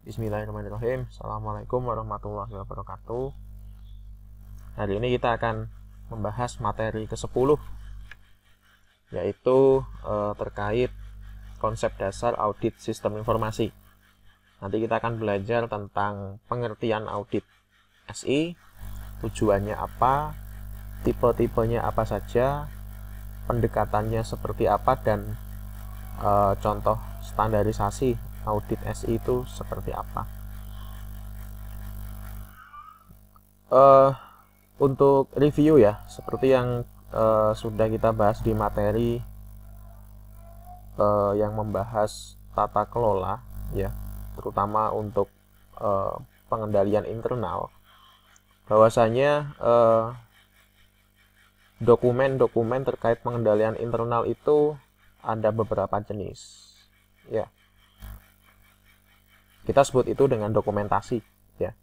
Bismillahirrahmanirrahim. Assalamualaikum warahmatullahi wabarakatuh. Hari ini kita akan membahas materi ke-10, yaitu terkait konsep dasar audit sistem informasi. Nanti kita akan belajar tentang pengertian audit SI, tujuannya apa, tipe-tipenya apa saja, pendekatannya seperti apa, dan contoh standarisasi audit SI itu seperti apa. Untuk review ya, seperti yang sudah kita bahas di materi yang membahas tata kelola ya, terutama untuk pengendalian internal, bahwasanya dokumen-dokumen terkait pengendalian internal itu ada beberapa jenis ya. Kita sebut itu dengan dokumentasi ya.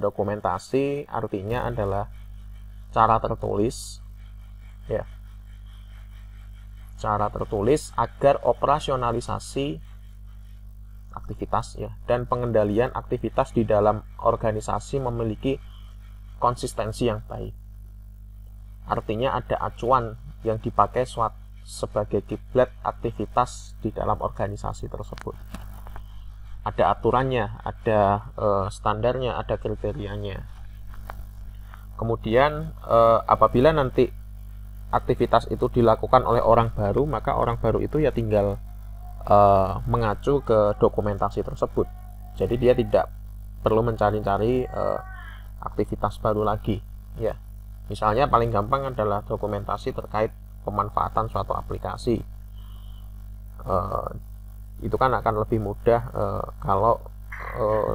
Dokumentasi artinya adalah cara tertulis ya. Cara tertulis agar operasionalisasi aktivitas ya dan pengendalian aktivitas di dalam organisasi memiliki konsistensi yang baik. Artinya ada acuan yang dipakai sebagai kiblat aktivitas di dalam organisasi tersebut. Ada aturannya, ada standarnya, ada kriterianya. Kemudian apabila nanti aktivitas itu dilakukan oleh orang baru, maka orang baru itu ya tinggal mengacu ke dokumentasi tersebut. Jadi dia tidak perlu mencari-cari aktivitas baru lagi. Ya, misalnya paling gampang adalah dokumentasi terkait pemanfaatan suatu aplikasi. Itu kan akan lebih mudah kalau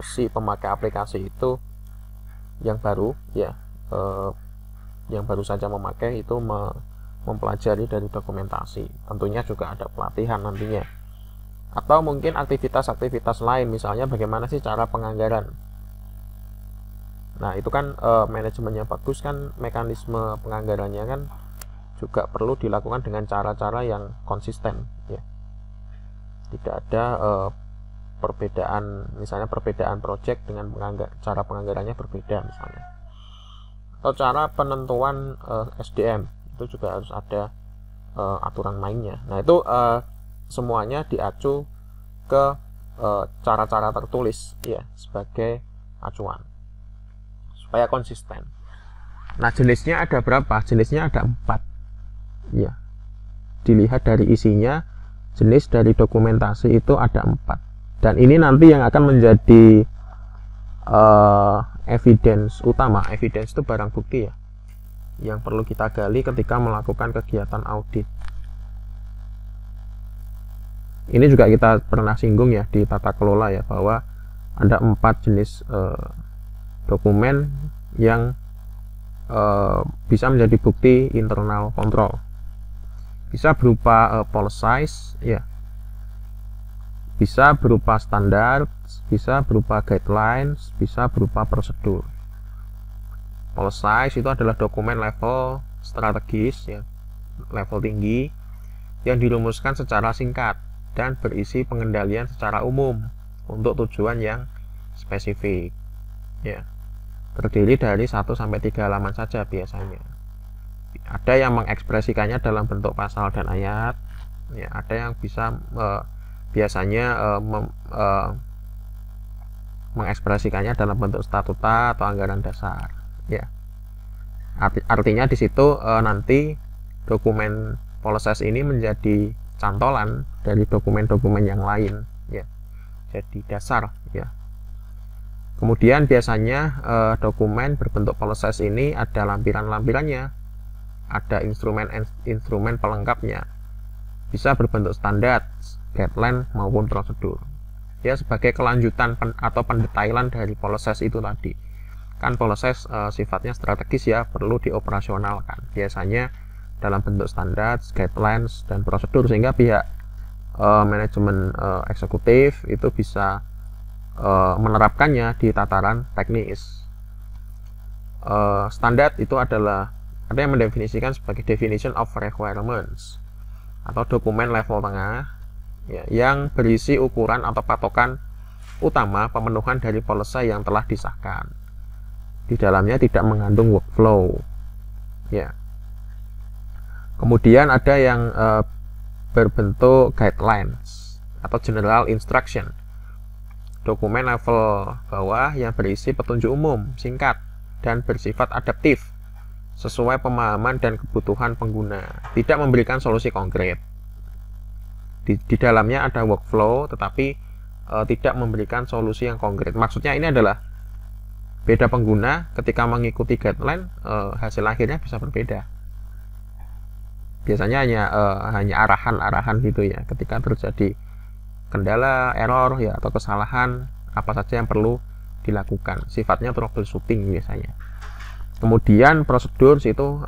si pemakai aplikasi itu yang baru ya, yang baru saja memakai itu mempelajari dari dokumentasi. Tentunya juga ada pelatihan nantinya, atau mungkin aktivitas-aktivitas lain, misalnya bagaimana sih cara penganggaran. Nah itu kan manajemen yang bagus kan, mekanisme penganggarannya kan juga perlu dilakukan dengan cara-cara yang konsisten ya. Tidak ada perbedaan, misalnya perbedaan project dengan cara penganggarannya berbeda misalnya. Atau cara penentuan SDM itu juga harus ada aturan mainnya. Nah itu semuanya diacu ke cara-cara tertulis ya sebagai acuan supaya konsisten. Nah jenisnya ada berapa? Jenisnya ada 4 ya. Dilihat dari isinya, jenis dari dokumentasi itu ada 4, dan ini nanti yang akan menjadi evidence utama. Evidence itu barang bukti ya, yang perlu kita gali ketika melakukan kegiatan audit. Ini juga kita pernah singgung ya di tata kelola ya, bahwa ada 4 jenis dokumen yang bisa menjadi bukti internal control. Bisa berupa policies ya, bisa berupa standar, bisa berupa guidelines, bisa berupa prosedur. Policies itu adalah dokumen level strategis ya, level tinggi, yang dirumuskan secara singkat dan berisi pengendalian secara umum untuk tujuan yang spesifik ya. Terdiri dari 1-3 halaman saja biasanya. Ada yang mengekspresikannya dalam bentuk pasal dan ayat ya, ada yang bisa biasanya mengekspresikannya dalam bentuk statuta atau anggaran dasar ya. Artinya di situ nanti dokumen policies ini menjadi cantolan dari dokumen-dokumen yang lain ya, jadi dasar ya. Kemudian biasanya dokumen berbentuk policies ini ada lampiran-lampirannya, ada instrumen pelengkapnya, bisa berbentuk standar, guideline maupun prosedur ya, sebagai kelanjutan atau pendetailan dari policies itu tadi. Kan policies sifatnya strategis ya, perlu dioperasionalkan biasanya dalam bentuk standar, guidelines, dan prosedur, sehingga pihak manajemen eksekutif itu bisa menerapkannya di tataran teknis. Standar itu adalah, ada yang mendefinisikan sebagai definition of requirements atau dokumen level tengah ya, yang berisi ukuran atau patokan utama pemenuhan dari policy yang telah disahkan. Di dalamnya tidak mengandung workflow. Ya. Kemudian ada yang berbentuk guidelines atau general instruction. Dokumen level bawah yang berisi petunjuk umum, singkat, dan bersifat adaptif sesuai pemahaman dan kebutuhan pengguna, tidak memberikan solusi konkret. Di dalamnya ada workflow, tetapi tidak memberikan solusi yang konkret. Maksudnya ini adalah beda pengguna ketika mengikuti guideline, hasil akhirnya bisa berbeda. Biasanya hanya arahan-arahan gitu ya. Ketika terjadi kendala, error ya atau kesalahan, apa saja yang perlu dilakukan. Sifatnya troubleshooting biasanya. Kemudian prosedur itu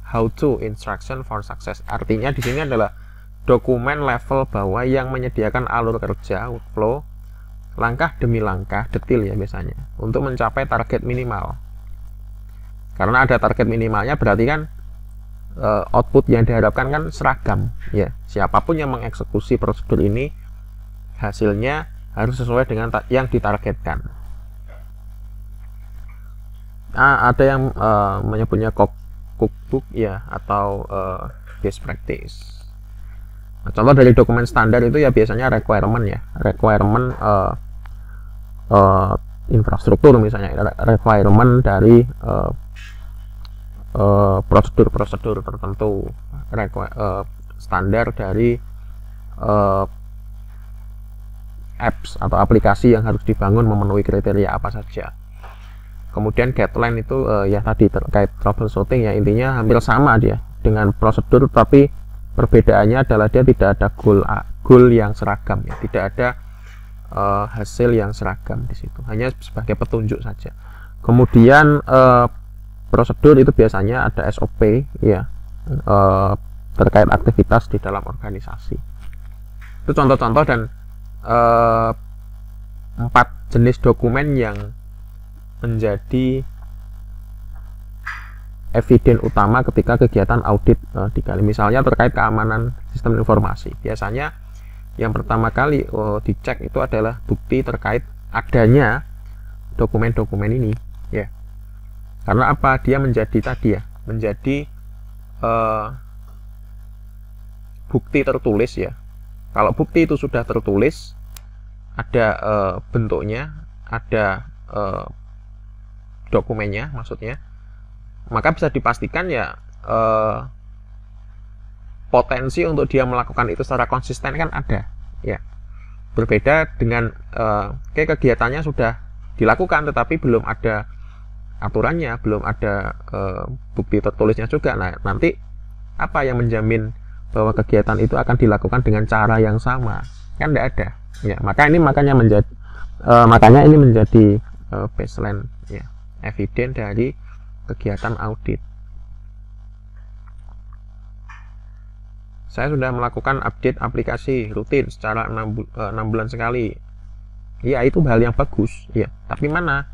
how to instruction for success. Artinya di sini adalah dokumen level bawah yang menyediakan alur kerja, workflow, langkah demi langkah, detail ya biasanya, untuk mencapai target minimal. Karena ada target minimalnya, berarti kan output yang diharapkan kan seragam ya. Siapapun yang mengeksekusi prosedur ini, hasilnya harus sesuai dengan yang ditargetkan. Ada yang menyebutnya cookbook ya, atau best practice. Nah, contoh dari dokumen standar itu ya biasanya requirement ya, requirement infrastruktur misalnya, requirement dari prosedur-prosedur tertentu, standar dari apps atau aplikasi yang harus dibangun memenuhi kriteria apa saja. Kemudian guideline itu ya tadi terkait troubleshooting ya, intinya hampir sama dia dengan prosedur, tapi perbedaannya adalah dia tidak ada goal yang seragam ya, tidak ada hasil yang seragam di situ, hanya sebagai petunjuk saja. Kemudian prosedur itu biasanya ada SOP ya, terkait aktivitas di dalam organisasi. Itu contoh-contoh dan 4 jenis dokumen yang menjadi eviden utama ketika kegiatan audit digali. Misalnya terkait keamanan sistem informasi. Biasanya yang pertama kali dicek itu adalah bukti terkait adanya dokumen-dokumen ini ya. Karena apa? Dia menjadi tadi ya, menjadi bukti tertulis ya. Kalau bukti itu sudah tertulis, ada bentuknya, ada dokumennya maksudnya, maka bisa dipastikan ya potensi untuk dia melakukan itu secara konsisten kan ada ya. Berbeda dengan kegiatannya sudah dilakukan tetapi belum ada aturannya, belum ada bukti tertulisnya juga. Nah, nanti apa yang menjamin bahwa kegiatan itu akan dilakukan dengan cara yang sama? Kan tidak ada ya. Makanya ini menjadi baseline ya, eviden dari kegiatan audit. Saya sudah melakukan update aplikasi rutin secara 6 bulan sekali. Ya, itu hal yang bagus ya. Tapi mana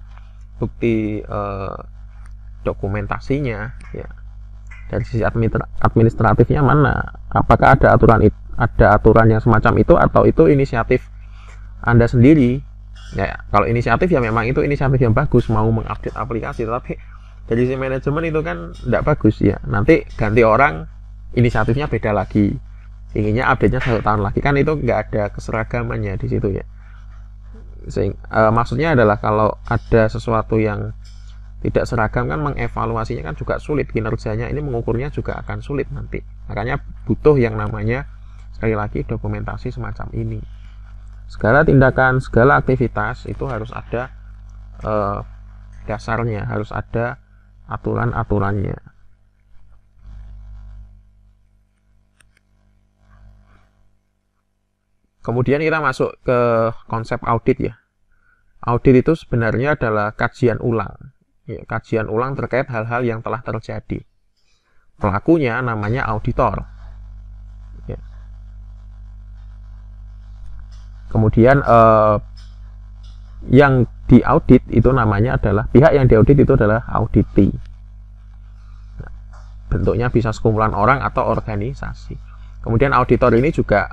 bukti dokumentasinya ya? Dari sisi administratifnya mana? Apakah ada aturan yang semacam itu, atau itu inisiatif Anda sendiri? Ya, kalau inisiatif ya memang itu inisiatif yang bagus, mau mengupdate aplikasi, tetapi dari si manajemen itu kan tidak bagus ya. Nanti ganti orang, inisiatifnya beda lagi, inginnya update-nya 1 tahun lagi, kan itu nggak ada keseragamannya di situ ya. Maksudnya adalah kalau ada sesuatu yang tidak seragam kan mengevaluasinya kan juga sulit, kinerjanya ini mengukurnya juga akan sulit nanti. Makanya butuh yang namanya sekali lagi dokumentasi semacam ini. Segala tindakan, segala aktivitas itu harus ada dasarnya, harus ada aturan-aturannya. Kemudian kita masuk ke konsep audit ya. Audit itu sebenarnya adalah kajian ulang. Ya, kajian ulang terkait hal-hal yang telah terjadi. Pelakunya namanya auditor. Ya. Kemudian yang diaudit itu namanya adalah, pihak yang diaudit itu adalah auditee. Nah, bentuknya bisa sekumpulan orang atau organisasi. Kemudian auditor ini juga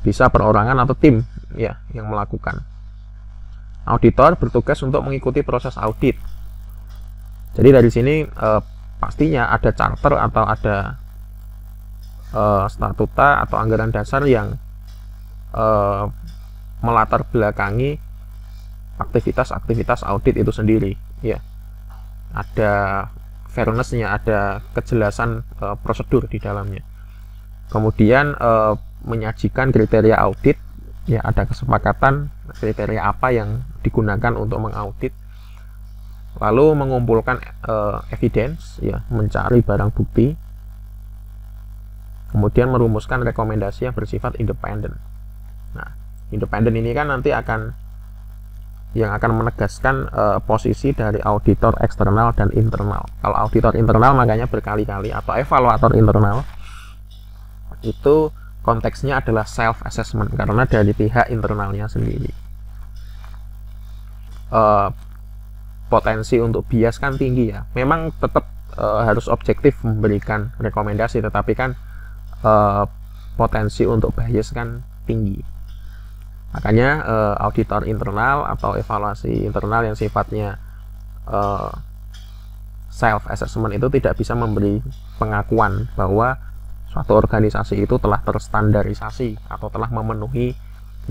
bisa perorangan atau tim ya yang melakukan. Auditor bertugas untuk mengikuti proses audit. Jadi dari sini pastinya ada charter atau ada statuta atau anggaran dasar yang melatar belakangi aktivitas-aktivitas audit itu sendiri ya. Ada fairness-nya, ada kejelasan prosedur di dalamnya. Kemudian menyajikan kriteria audit ya, ada kesepakatan kriteria apa yang digunakan untuk mengaudit. Lalu mengumpulkan evidence ya, mencari barang bukti. Kemudian merumuskan rekomendasi yang bersifat independen. Nah, independen ini kan nanti akan menegaskan posisi dari auditor eksternal dan internal. Kalau auditor internal makanya berkali-kali, atau evaluator internal itu konteksnya adalah self assessment karena dari pihak internalnya sendiri. Potensi untuk bias kan tinggi ya. Memang tetap harus objektif memberikan rekomendasi, tetapi kan potensi untuk bias kan tinggi. Makanya auditor internal atau evaluasi internal yang sifatnya self assessment itu tidak bisa memberi pengakuan bahwa suatu organisasi itu telah terstandarisasi atau telah memenuhi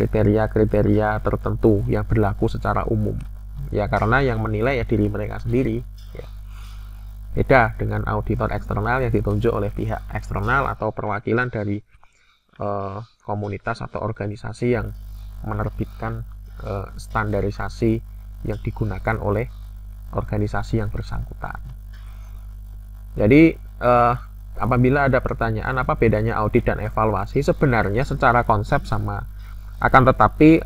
kriteria-kriteria tertentu yang berlaku secara umum. Ya karena yang menilai ya diri mereka sendiri. Ya. Beda dengan auditor eksternal yang ditunjuk oleh pihak eksternal atau perwakilan dari komunitas atau organisasi yang menerbitkan standarisasi yang digunakan oleh organisasi yang bersangkutan. Jadi apabila ada pertanyaan apa bedanya audit dan evaluasi, sebenarnya secara konsep sama. Akan tetapi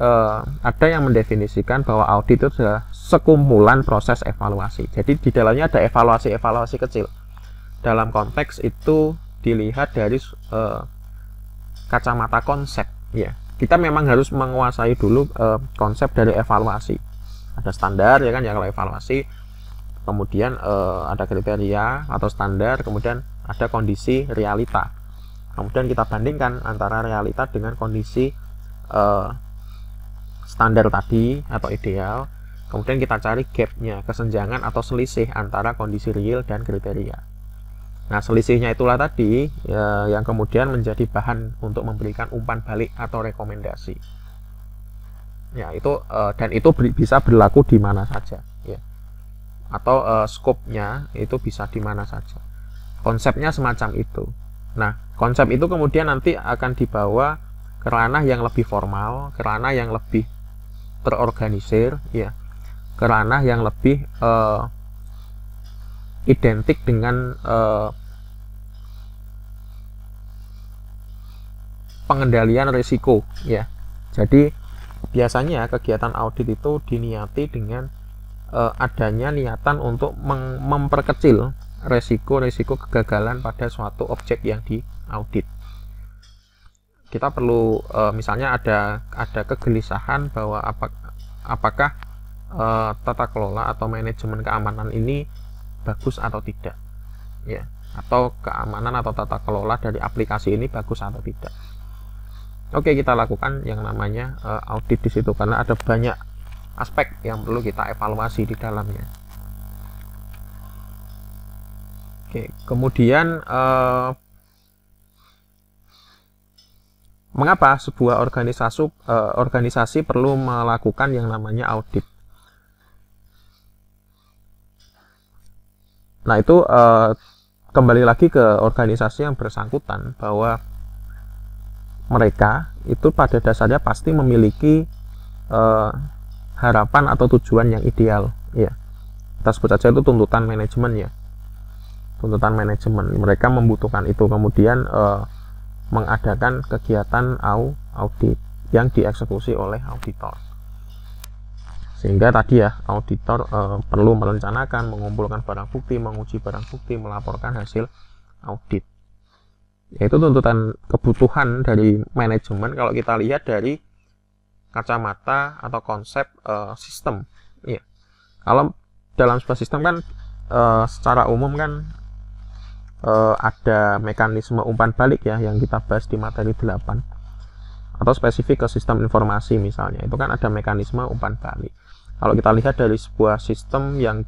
ada yang mendefinisikan bahwa audit itu adalah sekumpulan proses evaluasi. Jadi di dalamnya ada evaluasi-evaluasi kecil. Dalam konteks itu dilihat dari kacamata konsep ya. Kita memang harus menguasai dulu konsep dari evaluasi. Ada standar ya kan ya kalau evaluasi. Kemudian ada kriteria atau standar, kemudian ada kondisi realita. Kemudian kita bandingkan antara realita dengan kondisi standar tadi atau ideal. Kemudian kita cari gapnya, kesenjangan atau selisih antara kondisi real dan kriteria. Nah, selisihnya itulah tadi ya, yang kemudian menjadi bahan untuk memberikan umpan balik atau rekomendasi. Ya, itu dan itu bisa berlaku di mana saja, ya. Atau skopnya itu bisa di mana saja. Konsepnya semacam itu. Nah, konsep itu kemudian nanti akan dibawa ke ranah yang lebih formal, ke ranah yang lebih terorganisir, ya, ke ranah yang lebih identik dengan pengendalian risiko ya. Jadi biasanya kegiatan audit itu diniati dengan adanya niatan untuk memperkecil resiko kegagalan pada suatu objek yang diaudit. Kita perlu misalnya ada kegelisahan bahwa apakah tata kelola atau manajemen keamanan ini bagus atau tidak ya, atau keamanan atau tata kelola dari aplikasi ini bagus atau tidak. Oke, kita lakukan yang namanya audit di situ karena ada banyak aspek yang perlu kita evaluasi di dalamnya. Oke, kemudian mengapa sebuah organisasi perlu melakukan yang namanya audit? Nah, itu kembali lagi ke organisasi yang bersangkutan bahwa mereka itu pada dasarnya pasti memiliki harapan atau tujuan yang ideal ya. Kita sebut saja itu tuntutan manajemen ya. Tuntutan manajemen. Mereka membutuhkan itu, kemudian mengadakan kegiatan audit yang dieksekusi oleh auditor. Sehingga tadi ya, auditor perlu merencanakan, mengumpulkan barang bukti, menguji barang bukti, melaporkan hasil audit. Yaitu tuntutan kebutuhan dari manajemen kalau kita lihat dari kacamata atau konsep sistem. Ya. Kalau dalam sebuah sistem kan secara umum kan ada mekanisme umpan balik ya yang kita bahas di materi 8. atau spesifik ke sistem informasi misalnya, itu kan ada mekanisme umpan balik. Kalau kita lihat dari sebuah sistem yang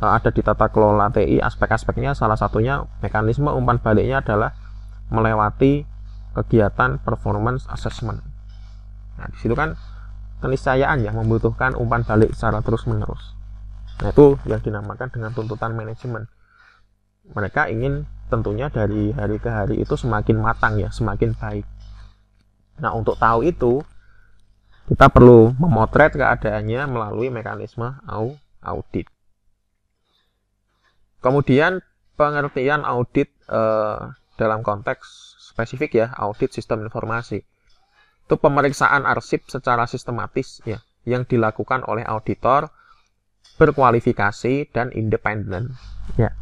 ada di tata kelola TI, aspek-aspeknya salah satunya mekanisme umpan baliknya adalah melewati kegiatan performance assessment. Nah, di situ kan keniscayaan ya membutuhkan umpan balik secara terus-menerus. Nah, itu yang dinamakan dengan tuntutan manajemen. Mereka ingin tentunya dari hari ke hari itu semakin matang ya, semakin baik. Nah, untuk tahu itu kita perlu memotret keadaannya melalui mekanisme audit. Kemudian pengertian audit dalam konteks spesifik ya, audit sistem informasi. Itu pemeriksaan arsip secara sistematis ya, yang dilakukan oleh auditor berkualifikasi dan independen. Ya,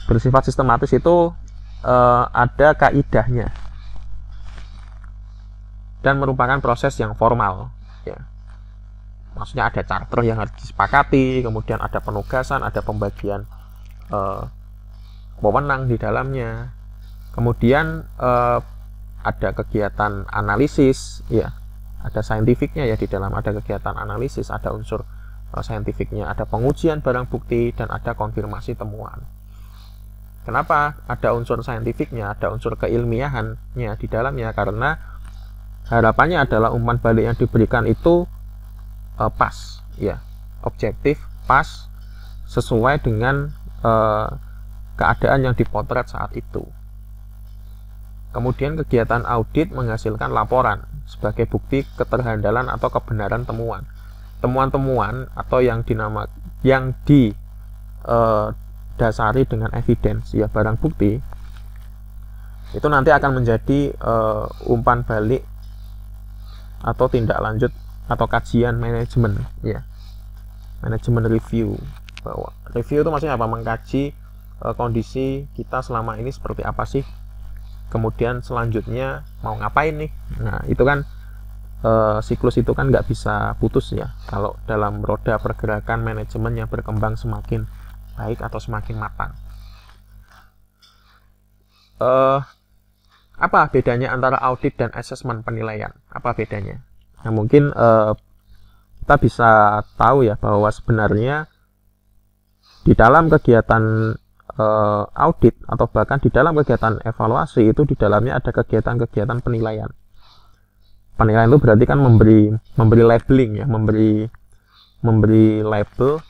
bersifat sistematis itu ada kaidahnya dan merupakan proses yang formal. Ya, maksudnya ada charter yang harus disepakati, kemudian ada penugasan, ada pembagian wewenang di dalamnya, kemudian ada kegiatan analisis, ya, ada saintifiknya ya di dalam, ada kegiatan analisis, ada unsur saintifiknya, ada pengujian barang bukti, dan ada konfirmasi temuan. Kenapa ada unsur saintifiknya, ada unsur keilmiahannya di dalamnya? Karena harapannya adalah umpan balik yang diberikan itu pas, ya, objektif, pas, sesuai dengan keadaan yang dipotret saat itu. Kemudian kegiatan audit menghasilkan laporan sebagai bukti keterhandalan atau kebenaran temuan. Temuan-temuan atau yang didasari dengan evidence ya, barang bukti, itu nanti akan menjadi umpan balik atau tindak lanjut atau kajian manajemen ya, manajemen review. Bahwa review itu maksudnya apa? Mengkaji kondisi kita selama ini seperti apa sih, kemudian selanjutnya mau ngapain nih. Nah, itu kan siklus itu kan nggak bisa putus ya, kalau dalam roda pergerakan manajemen yang berkembang semakin baik atau semakin matang. Apa bedanya antara audit dan asesmen penilaian? Apa bedanya? Nah, mungkin kita bisa tahu ya bahwa sebenarnya di dalam kegiatan audit atau bahkan di dalam kegiatan evaluasi itu di dalamnya ada kegiatan-kegiatan penilaian. Penilaian itu berarti kan memberi labeling ya, memberi label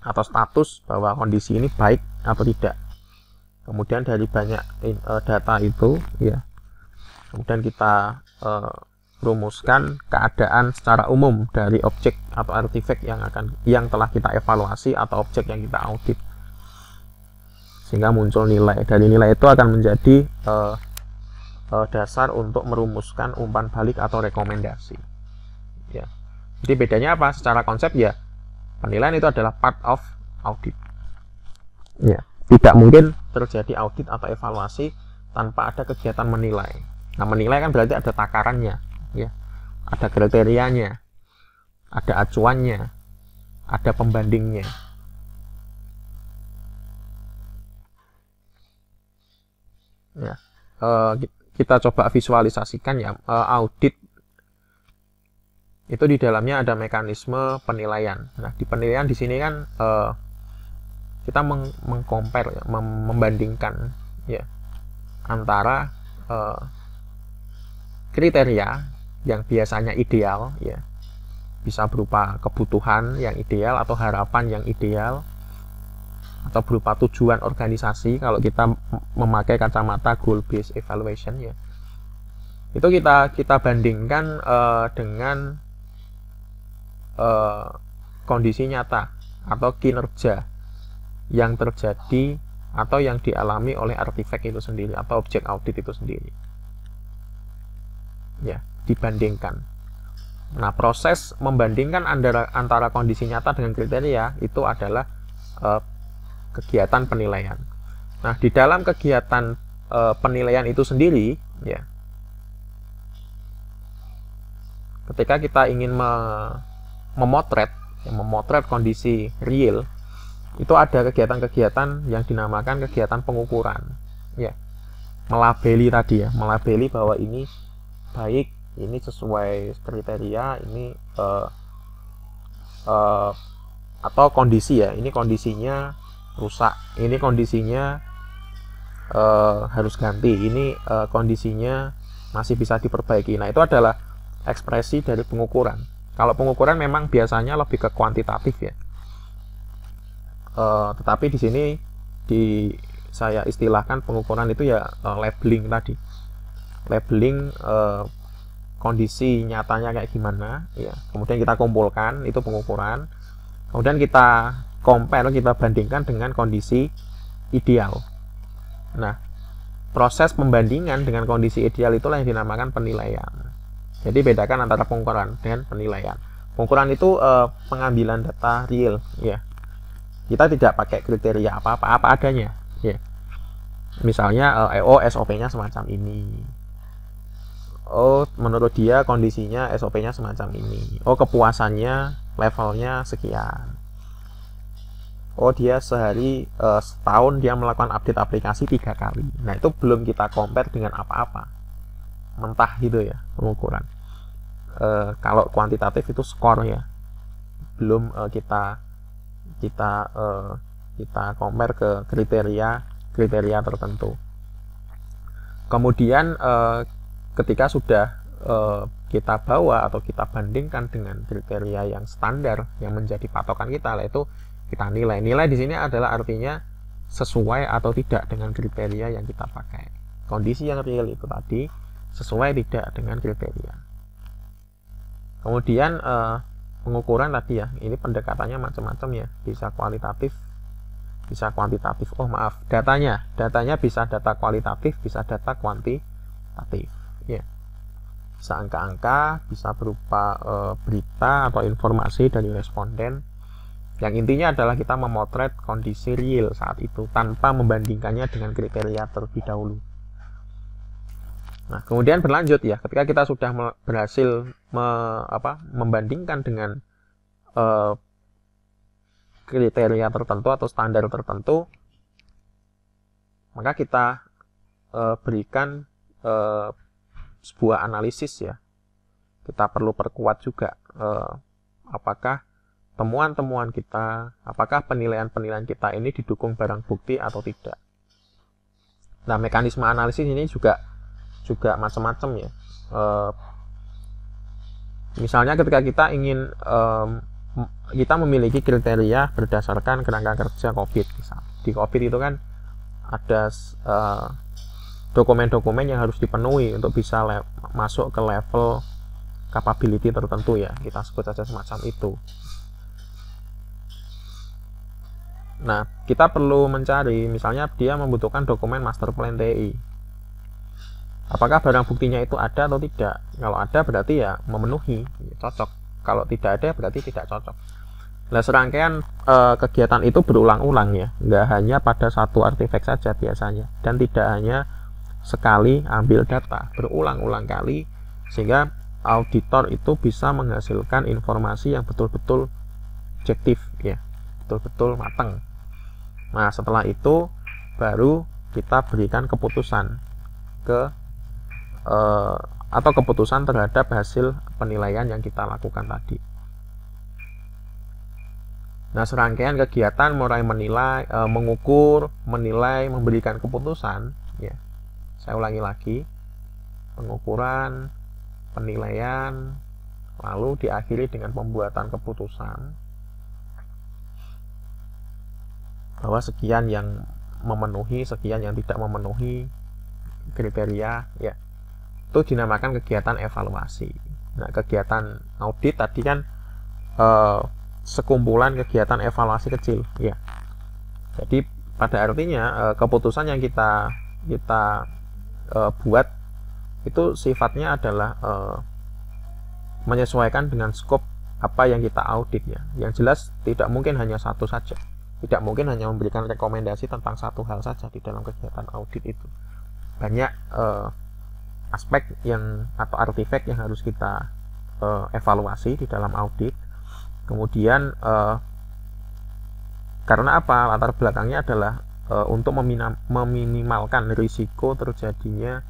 atau status bahwa kondisi ini baik atau tidak. Kemudian dari banyak data itu ya, kemudian kita rumuskan keadaan secara umum dari objek atau artifak yang telah kita evaluasi atau objek yang kita audit, sehingga muncul nilai. Dari nilai itu akan menjadi dasar untuk merumuskan umpan balik atau rekomendasi ya. Jadi bedanya apa? Secara konsep ya, penilaian itu adalah part of audit ya. Tidak mungkin terjadi audit atau evaluasi tanpa ada kegiatan menilai. Nah, menilai kan berarti ada takarannya ya, ada kriterianya, ada acuannya, ada pembandingnya. Ya, kita coba visualisasikan ya, audit itu di dalamnya ada mekanisme penilaian. Nah, di penilaian di sini kan kita mengcompare ya, membandingkan ya antara kriteria yang biasanya ideal ya, bisa berupa kebutuhan yang ideal atau harapan yang ideal, atau berupa tujuan organisasi kalau kita memakai kacamata goal based evaluation ya. Itu kita bandingkan dengan kondisi nyata atau kinerja yang terjadi atau yang dialami oleh artifak itu sendiri atau objek audit itu sendiri ya, dibandingkan. Nah, proses membandingkan antara kondisi nyata dengan kriteria itu adalah kegiatan penilaian. Nah, di dalam kegiatan penilaian itu sendiri ya, ketika kita ingin memotret kondisi real, itu ada kegiatan-kegiatan yang dinamakan kegiatan pengukuran ya, melabeli tadi ya, melabeli bahwa ini baik ini sesuai kriteria, ini atau kondisi ya, ini kondisinya rusak, ini kondisinya harus ganti, ini kondisinya masih bisa diperbaiki. Nah, itu adalah ekspresi dari pengukuran. Kalau pengukuran memang biasanya lebih ke kuantitatif ya, tetapi di sini saya istilahkan pengukuran itu ya labeling tadi, labeling kondisi nyatanya kayak gimana ya, kemudian kita kumpulkan, itu pengukuran, kemudian kita compare, kita bandingkan dengan kondisi ideal. Nah, proses pembandingan dengan kondisi ideal itulah yang dinamakan penilaian. Jadi bedakan antara pengukuran dengan penilaian. Pengukuran itu pengambilan data real ya, kita tidak pakai kriteria apa adanya ya. Misalnya SOP-nya semacam ini, menurut dia kondisinya SOP-nya semacam ini, kepuasannya levelnya sekian, dia sehari setahun dia melakukan update aplikasi 3 kali. Nah, itu belum kita compare dengan apa-apa, mentah gitu ya pengukuran. Kalau kuantitatif itu skor ya, belum kita compare ke kriteria tertentu. Kemudian ketika sudah kita bawa atau kita bandingkan dengan kriteria yang standar yang menjadi patokan kita, yaitu kita nilai. Nilai di sini adalah artinya sesuai atau tidak dengan kriteria yang kita pakai. Kondisi yang real itu tadi sesuai tidak dengan kriteria. Kemudian pengukuran tadi ya, ini pendekatannya macam-macam ya, bisa kualitatif, bisa kuantitatif. Datanya bisa data kualitatif, bisa data kuantitatif ya. Bisa angka-angka, bisa berupa berita atau informasi dari responden. Yang intinya adalah kita memotret kondisi real saat itu tanpa membandingkannya dengan kriteria terlebih dahulu. Nah, kemudian berlanjut ya, ketika kita sudah berhasil membandingkan dengan kriteria tertentu atau standar tertentu, maka kita berikan sebuah analisis ya. Kita perlu perkuat juga apakah temuan-temuan kita, apakah penilaian-penilaian kita ini didukung barang bukti atau tidak. Nah, mekanisme analisis ini juga macam-macam ya. Misalnya ketika kita ingin kita memiliki kriteria berdasarkan kerangka kerja COVID. Di COVID itu kan ada dokumen-dokumen yang harus dipenuhi untuk bisa masuk ke level capability tertentu ya, kita sebut saja semacam itu. Nah, kita perlu mencari, misalnya dia membutuhkan dokumen master plan TI. Apakah barang buktinya itu ada atau tidak? Kalau ada berarti ya memenuhi, cocok. Kalau tidak ada berarti tidak cocok. Nah, serangkaian kegiatan itu berulang-ulang ya, nggak hanya pada satu artefak saja biasanya, dan tidak hanya sekali ambil data, berulang-ulang kali, sehingga auditor itu bisa menghasilkan informasi yang betul-betul objektif ya, betul-betul matang. Nah, setelah itu baru kita berikan keputusan atau keputusan terhadap hasil penilaian yang kita lakukan tadi. Nah, serangkaian kegiatan mulai menilai, mengukur, menilai, memberikan keputusan ya. Saya ulangi lagi, pengukuran, penilaian, lalu diakhiri dengan pembuatan keputusan bahwa sekian yang memenuhi, sekian yang tidak memenuhi kriteria ya. Itu dinamakan kegiatan evaluasi. Nah, kegiatan audit tadi kan sekumpulan kegiatan evaluasi kecil ya. Jadi pada artinya keputusan yang kita buat itu sifatnya adalah menyesuaikan dengan skop apa yang kita audit ya. Yang jelas tidak mungkin hanya satu saja. Tidak mungkin hanya memberikan rekomendasi tentang satu hal saja di dalam kegiatan audit itu. Banyak aspek atau artefak yang harus kita evaluasi di dalam audit. Kemudian karena apa? Latar belakangnya adalah untuk meminimalkan risiko terjadinya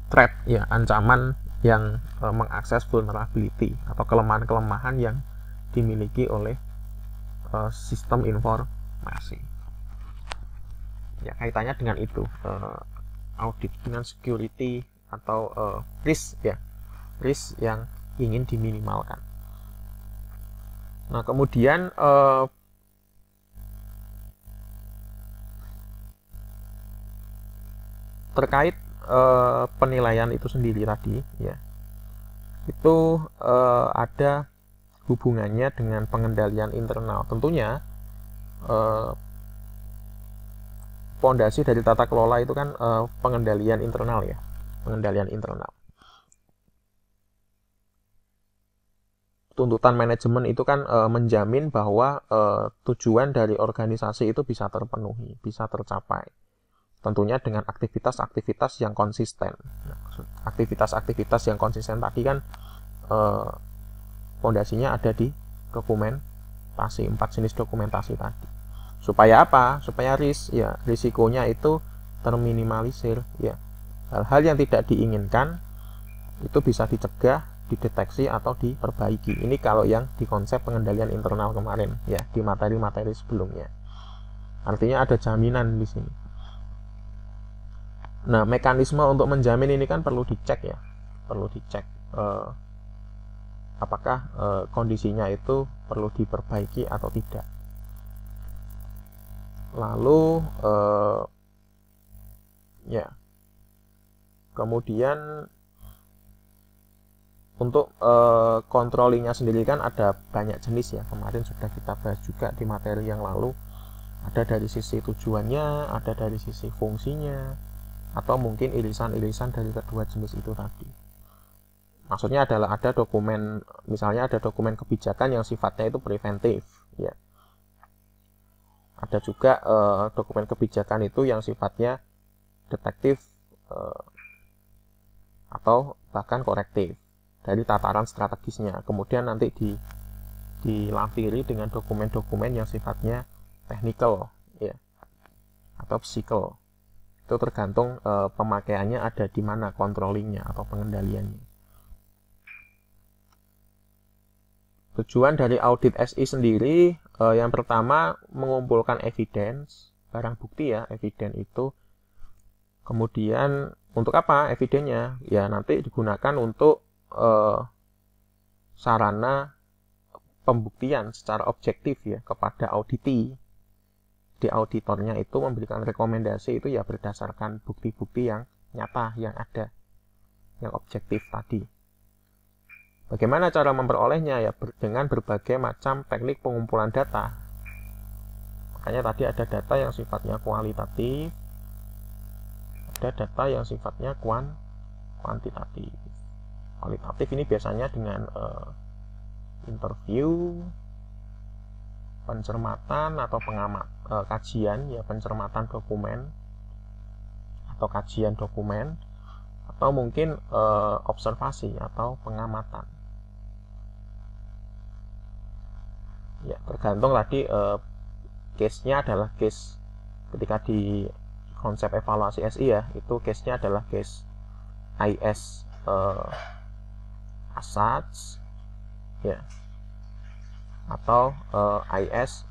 threat, ya, ancaman yang mengakses vulnerability atau kelemahan-kelemahan yang dimiliki oleh sistem informasi. Ya, kaitannya dengan itu, audit dengan security atau risk, ya, risk yang ingin diminimalkan. Nah, kemudian terkait penilaian itu sendiri tadi, ya, itu ada hubungannya dengan pengendalian internal. Tentunya pondasi dari tata kelola itu kan pengendalian internal, ya, pengendalian internal. Tuntutan manajemen itu kan menjamin bahwa tujuan dari organisasi itu bisa terpenuhi, bisa tercapai. Tentunya dengan aktivitas-aktivitas yang konsisten. Aktivitas-aktivitas yang konsisten tadi kan fondasinya ada di dokumentasi, 4 jenis dokumentasi tadi. Supaya apa? Supaya risikonya itu terminimalisir, ya. Hal-hal yang tidak diinginkan itu bisa dicegah, dideteksi atau diperbaiki. Ini kalau yang di konsep pengendalian internal kemarin, ya, di materi-materi sebelumnya. Artinya ada jaminan di sini. Nah, mekanisme untuk menjamin ini kan perlu dicek, ya, perlu dicek apakah kondisinya itu perlu diperbaiki atau tidak. Lalu ya, kemudian untuk controllingnya sendiri kan ada banyak jenis, ya, kemarin sudah kita bahas juga di materi yang lalu. Ada dari sisi tujuannya, ada dari sisi fungsinya, atau mungkin irisan-irisan dari kedua jenis itu tadi. Maksudnya adalah ada dokumen, misalnya ada dokumen kebijakan yang sifatnya itu preventif, ya. Ada juga dokumen kebijakan itu yang sifatnya detektif atau bahkan korektif dari tataran strategisnya. Kemudian nanti dilampiri dengan dokumen-dokumen yang sifatnya technical, ya, atau physical. Itu tergantung pemakaiannya ada di mana, controllingnya atau pengendaliannya. Tujuan dari audit SI sendiri yang pertama mengumpulkan evidence, barang bukti, ya, evidence itu. Kemudian untuk apa evidennya? Ya, nanti digunakan untuk sarana pembuktian secara objektif, ya, kepada auditi. Di auditornya itu memberikan rekomendasi itu, ya, berdasarkan bukti-bukti yang nyata, yang ada, yang objektif tadi. Bagaimana cara memperolehnya? Ya, dengan berbagai macam teknik pengumpulan data. Makanya tadi ada data yang sifatnya kualitatif, ada data yang sifatnya kuantitatif. Kualitatif ini biasanya dengan interview, pencermatan atau kajian, ya, pencermatan dokumen atau kajian dokumen, atau mungkin observasi atau pengamatan. Ya, tergantung tadi case-nya adalah case ketika di konsep evaluasi SI, ya, itu case-nya adalah case IS assets, ya, atau IS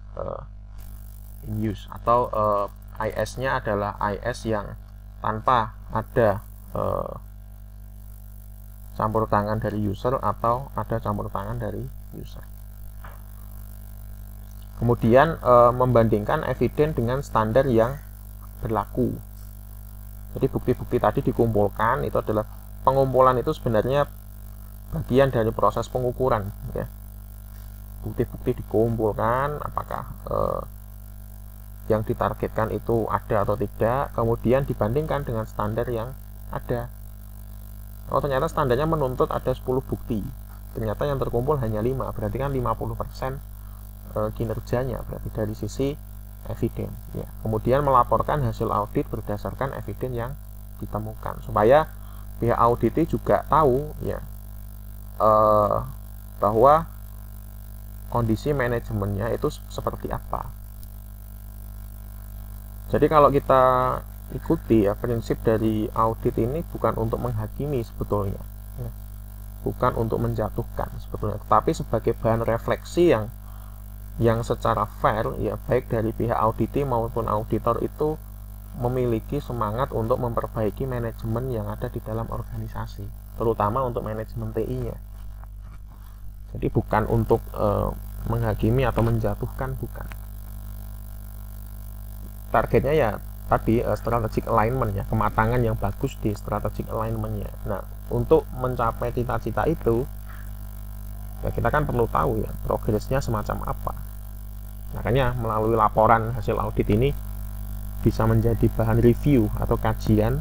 in use, atau IS-nya adalah IS yang tanpa ada campur tangan dari user atau ada campur tangan dari user. Kemudian membandingkan evidence dengan standar yang berlaku. Jadi bukti-bukti tadi dikumpulkan, itu adalah pengumpulan itu sebenarnya bagian dari proses pengukuran, ya. Bukti-bukti dikumpulkan, apakah yang ditargetkan itu ada atau tidak, kemudian dibandingkan dengan standar yang ada. Oh, ternyata standarnya menuntut ada 10 bukti, ternyata yang terkumpul hanya 5, berarti kan 50% kinerjanya, berarti dari sisi evidence, ya. Kemudian melaporkan hasil audit berdasarkan evidence yang ditemukan, supaya pihak audit juga tahu, ya, bahwa kondisi manajemennya itu seperti apa. Jadi kalau kita ikuti ya, prinsip dari audit ini bukan untuk menghakimi sebetulnya, ya. Bukan untuk menjatuhkan sebetulnya, tapi sebagai bahan refleksi yang secara fair ya, baik dari pihak auditi maupun auditor itu memiliki semangat untuk memperbaiki manajemen yang ada di dalam organisasi, terutama untuk manajemen TI-nya. Jadi bukan untuk menghakimi atau menjatuhkan, bukan. Targetnya ya tadi strategic alignment ya, kematangan yang bagus di strategic alignment-nya. Nah, untuk mencapai cita-cita itu ya kita kan perlu tahu ya progresnya semacam apa. Makanya melalui laporan hasil audit ini bisa menjadi bahan review atau kajian,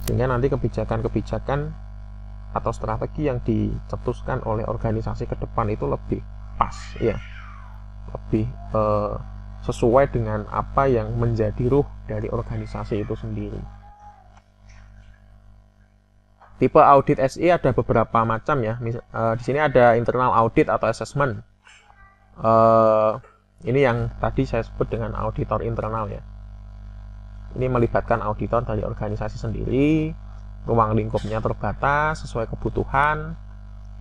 sehingga nanti kebijakan-kebijakan atau strategi yang dicetuskan oleh organisasi ke depan itu lebih pas ya, lebih sesuai dengan apa yang menjadi ruh dari organisasi itu sendiri. Tipe audit SI ada beberapa macam ya. Di sini ada internal audit atau assessment. Ini yang tadi saya sebut dengan auditor internal ya. Ini melibatkan auditor dari organisasi sendiri, ruang lingkupnya terbatas sesuai kebutuhan,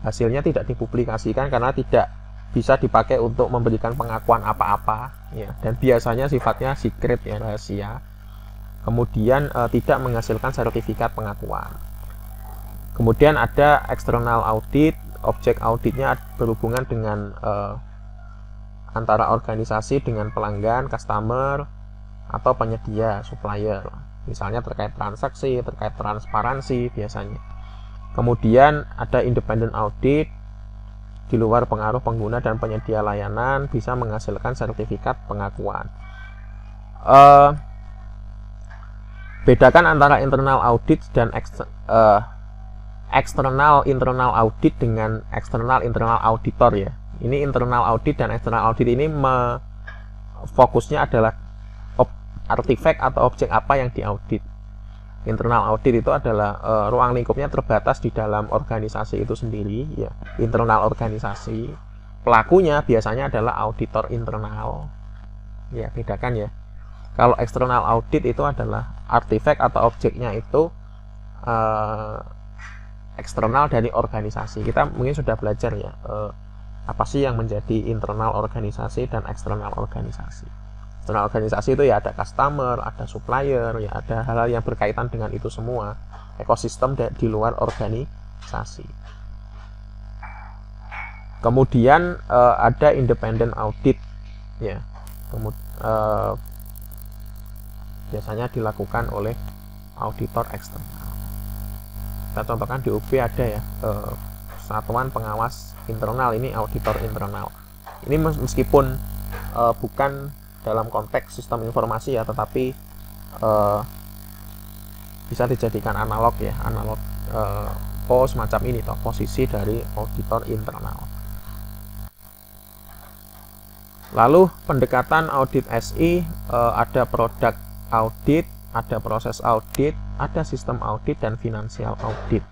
hasilnya tidak dipublikasikan karena tidak bisa dipakai untuk memberikan pengakuan apa-apa ya, dan biasanya sifatnya secret ya, rahasia. Kemudian tidak menghasilkan sertifikat pengakuan. Kemudian ada external audit, objek auditnya berhubungan dengan antara organisasi dengan pelanggan, customer, atau penyedia, supplier. Misalnya terkait transaksi, terkait transparansi biasanya. Kemudian ada independent audit, di luar pengaruh pengguna dan penyedia layanan, bisa menghasilkan sertifikat pengakuan. Bedakan antara internal audit dan external internal audit dengan external internal auditor ya. Ini internal audit dan external audit ini fokusnya adalah artifak atau objek apa yang diaudit. Internal audit itu adalah ruang lingkupnya terbatas di dalam organisasi itu sendiri ya, internal organisasi. Pelakunya biasanya adalah auditor internal. Ya, bedakan ya. Kalau external audit itu adalah artifak atau objeknya itu eksternal dari organisasi. Kita mungkin sudah belajar ya, apa sih yang menjadi internal organisasi dan eksternal organisasi. Internal organisasi itu ya ada customer, ada supplier, ya ada hal-hal yang berkaitan dengan itu semua, ekosistem di luar organisasi. Kemudian ada independent audit ya. Biasanya dilakukan oleh auditor eksternal. Kita contohkan di UB ada ya, satuan pengawas internal, ini auditor internal. Ini meskipun bukan dalam konteks sistem informasi ya, tetapi bisa dijadikan analog ya, analog semacam ini toh posisi dari auditor internal. Lalu pendekatan audit SI, ada produk audit, ada proses audit, ada sistem audit dan finansial audit.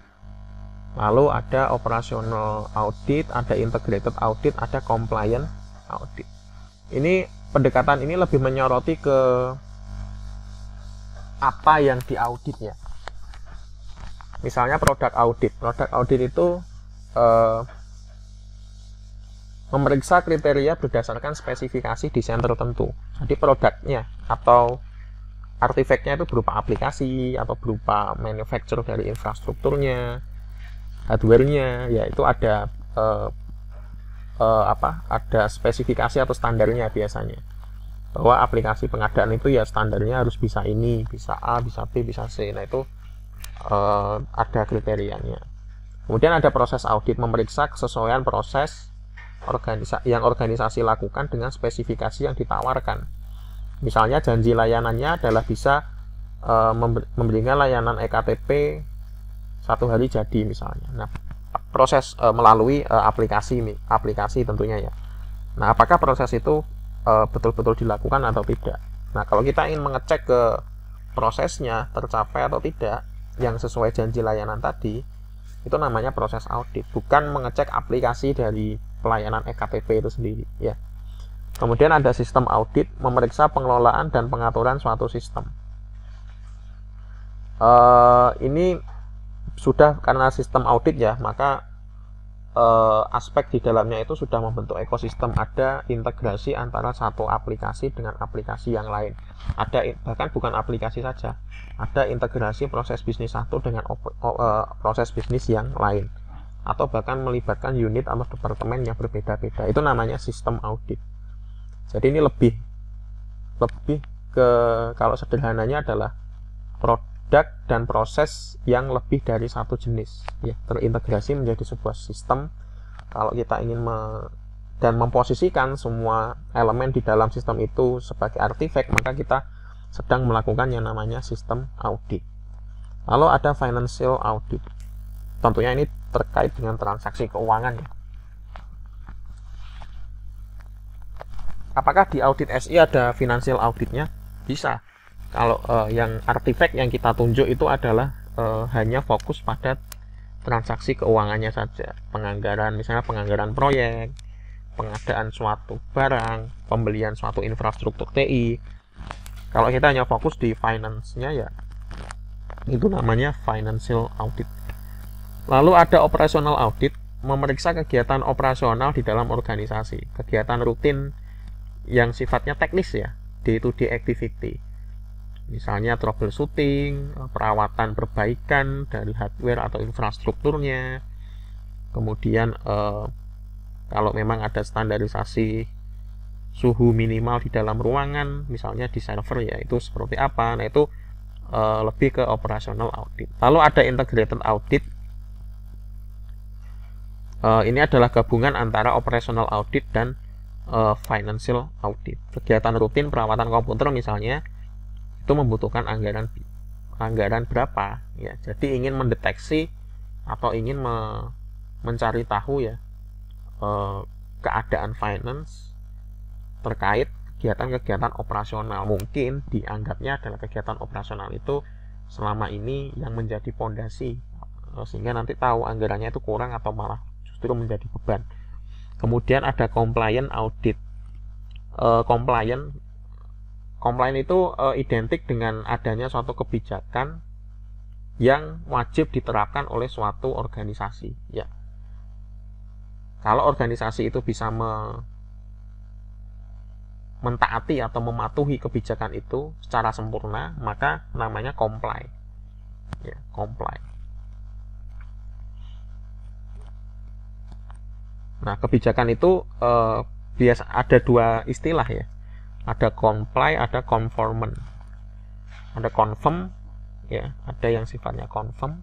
Lalu ada operasional audit, ada integrated audit, ada compliance audit. Ini pendekatan ini lebih menyoroti ke apa yang diaudit ya. Misalnya produk audit. Produk audit itu memeriksa kriteria berdasarkan spesifikasi desain tertentu. Jadi produknya atau artifaknya itu berupa aplikasi atau berupa manufacture dari infrastrukturnya, hardware-nya, ya itu ada ada spesifikasi atau standarnya biasanya, bahwa aplikasi pengadaan itu ya standarnya harus bisa ini, bisa A, bisa B, bisa C. Nah itu ada kriterianya. Kemudian ada proses audit, memeriksa kesesuaian proses yang organisasi lakukan dengan spesifikasi yang ditawarkan. Misalnya janji layanannya adalah bisa memberikan layanan EKTP 1 hari jadi misalnya. Nah, proses melalui aplikasi tentunya ya. Nah, apakah proses itu betul-betul dilakukan atau tidak? Nah, kalau kita ingin mengecek ke prosesnya tercapai atau tidak yang sesuai janji layanan tadi, itu namanya proses audit, bukan mengecek aplikasi dari pelayanan EKTP itu sendiri ya. Kemudian ada sistem audit, memeriksa pengelolaan dan pengaturan suatu sistem. Ini sudah karena sistem audit ya, maka aspek di dalamnya itu sudah membentuk ekosistem. Ada integrasi antara satu aplikasi dengan aplikasi yang lain. Ada bahkan bukan aplikasi saja, ada integrasi proses bisnis satu dengan proses bisnis yang lain, atau bahkan melibatkan unit atau departemen yang berbeda-beda. Itu namanya sistem audit. Jadi ini lebih ke, kalau sederhananya adalah produk dan proses yang lebih dari satu jenis ya, terintegrasi menjadi sebuah sistem. Kalau kita ingin dan memposisikan semua elemen di dalam sistem itu sebagai artifak, maka kita sedang melakukan yang namanya sistem audit. Lalu ada financial audit. Tentunya ini terkait dengan transaksi keuangan ya. Apakah di audit SI ada financial auditnya? Bisa. Kalau yang artifak yang kita tunjuk itu adalah hanya fokus pada transaksi keuangannya saja. Penganggaran, misalnya penganggaran proyek, pengadaan suatu barang, pembelian suatu infrastruktur TI. Kalau kita hanya fokus di finance-nya ya, itu namanya financial audit. Lalu ada operational audit, memeriksa kegiatan operasional di dalam organisasi, kegiatan rutin yang sifatnya teknis ya, day-to-day activity. Misalnya troubleshooting, perawatan perbaikan dari hardware atau infrastrukturnya. Kemudian kalau memang ada standarisasi suhu minimal di dalam ruangan, misalnya di server ya, itu seperti apa. Nah itu lebih ke operational audit. Lalu ada integrated audit. Ini adalah gabungan antara operational audit dan financial audit. Kegiatan rutin perawatan komputer misalnya itu membutuhkan anggaran berapa ya. Jadi ingin mendeteksi atau ingin mencari tahu ya keadaan finance terkait kegiatan-kegiatan operasional. Mungkin dianggapnya adalah kegiatan operasional itu selama ini yang menjadi pondasi, sehingga nanti tahu anggarannya itu kurang atau malah justru menjadi beban. Kemudian ada compliance audit. Compliance itu identik dengan adanya suatu kebijakan yang wajib diterapkan oleh suatu organisasi. Ya, kalau organisasi itu bisa mentaati atau mematuhi kebijakan itu secara sempurna, maka namanya comply. Ya, comply. Nah, kebijakan itu biasa ada dua istilah ya. Ada comply, ada conformant. Ada confirm ya, ada yang sifatnya confirm.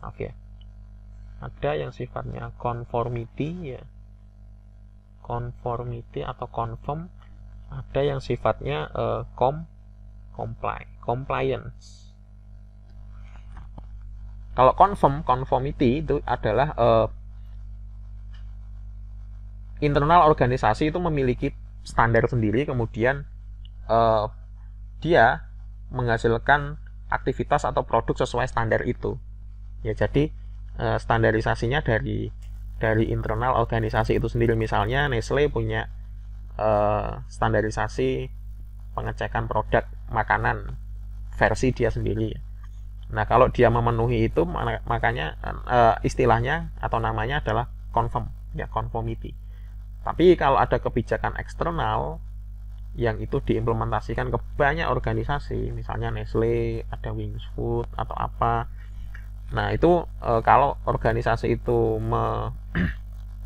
Maaf ya. Ada yang sifatnya conformity ya. Conformity atau confirm. Ada yang sifatnya comply, compliance. Kalau conformity itu adalah internal organisasi itu memiliki standar sendiri, kemudian dia menghasilkan aktivitas atau produk sesuai standar itu. Ya, jadi standarisasinya dari internal organisasi itu sendiri. Misalnya Nestle punya standarisasi pengecekan produk makanan versi dia sendiri. Nah, kalau dia memenuhi itu, makanya istilahnya atau namanya adalah confirm, ya, conformity. Tapi kalau ada kebijakan eksternal yang itu diimplementasikan ke banyak organisasi, misalnya Nestle, ada Wings Food atau apa. Nah, itu kalau organisasi itu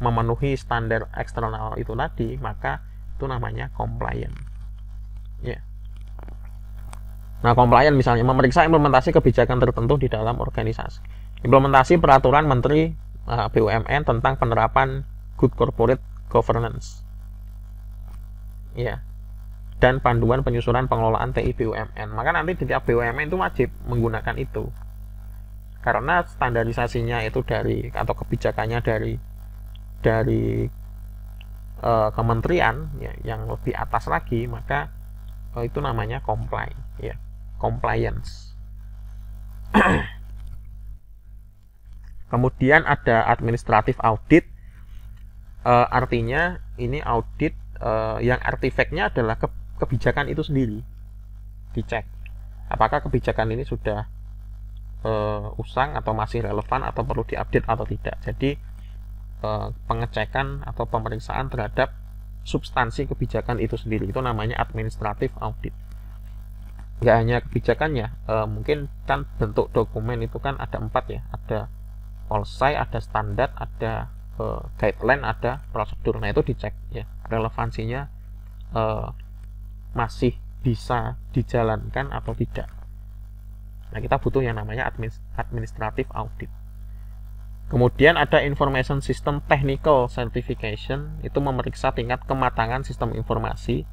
memenuhi standar eksternal itu tadi, maka itu namanya compliant. Ya. Nah, compliant misalnya memeriksa implementasi kebijakan tertentu di dalam organisasi. Implementasi peraturan Menteri BUMN tentang penerapan good corporate governance. Ya. Dan panduan penyusunan pengelolaan TI BUMN. Maka nanti di tiap BUMN itu wajib menggunakan itu. Karena standarisasinya itu atau kebijakannya dari kementerian ya, yang lebih atas lagi, maka itu namanya comply, ya, compliance. Kemudian ada administrative audit. Artinya ini audit yang artifaknya adalah kebijakan itu sendiri, dicek. apakah kebijakan ini sudah usang atau masih relevan atau perlu diupdate atau tidak. Jadi pengecekan atau pemeriksaan terhadap substansi kebijakan itu sendiri itu namanya administrative audit. Nggak hanya kebijakannya, mungkin kan bentuk dokumen itu kan ada 4 ya, ada policy, ada standar, ada guideline, ada prosedur. Nah itu dicek ya relevansinya masih bisa dijalankan atau tidak. Nah kita butuh yang namanya administrative audit. Kemudian ada information system technical certification, itu memeriksa tingkat kematangan sistem informasi.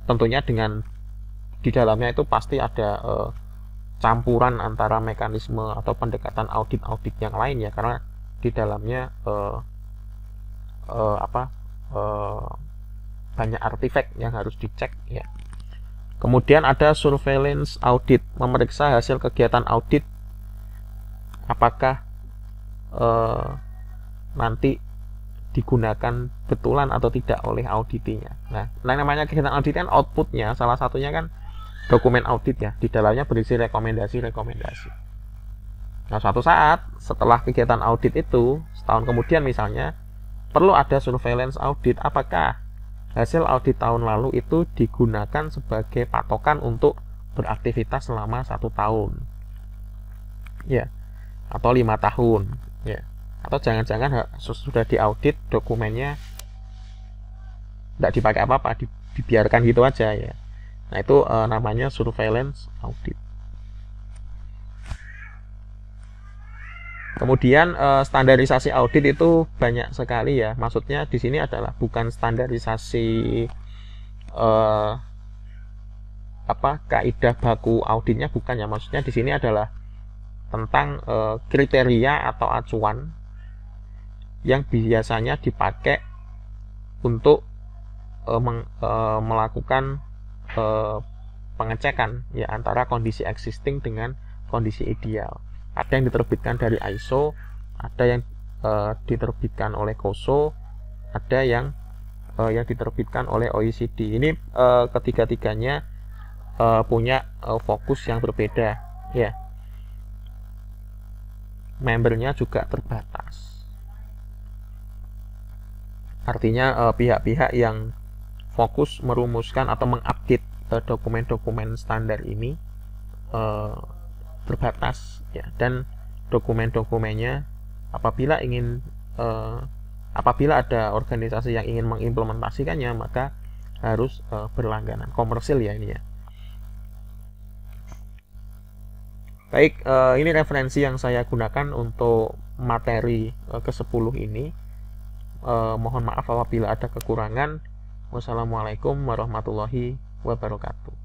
Tentunya dengan di dalamnya itu pasti ada campuran antara mekanisme atau pendekatan audit yang lain ya, karena di dalamnya banyak artefak yang harus dicek ya. Kemudian ada surveillance audit, memeriksa hasil kegiatan audit apakah nanti digunakan betulan atau tidak oleh auditinya. Nah, namanya kegiatan audit kan outputnya, salah satunya kan dokumen audit ya, di dalamnya berisi rekomendasi. Nah, suatu saat setelah kegiatan audit itu, setahun kemudian misalnya, perlu ada surveillance audit, apakah hasil audit tahun lalu itu digunakan sebagai patokan untuk beraktivitas selama 1 tahun ya, atau 5 tahun ya, atau jangan-jangan sudah diaudit dokumennya tidak dipakai apa-apa, dibiarkan gitu aja ya. Nah itu namanya surveillance audit. Kemudian standarisasi audit itu banyak sekali ya. Maksudnya di sini adalah bukan standarisasi kaidah baku auditnya, bukan ya. Maksudnya di sini adalah tentang kriteria atau acuan yang biasanya dipakai untuk melakukan pengecekan ya antara kondisi existing dengan kondisi ideal. Ada yang diterbitkan dari ISO, ada yang diterbitkan oleh COSO, ada yang diterbitkan oleh OECD. Ini ketiga-tiganya punya fokus yang berbeda ya. Membernya juga terbatas. Artinya pihak-pihak yang fokus merumuskan atau mengupdate dokumen-dokumen standar ini terbatas ya, dan dokumen-dokumennya apabila ada organisasi yang ingin mengimplementasikannya maka harus berlangganan komersil ya ini ya. Baik, ini referensi yang saya gunakan untuk materi ke-10 ini. Mohon maaf apabila ada kekurangan. Wassalamualaikum warahmatullahi wabarakatuh.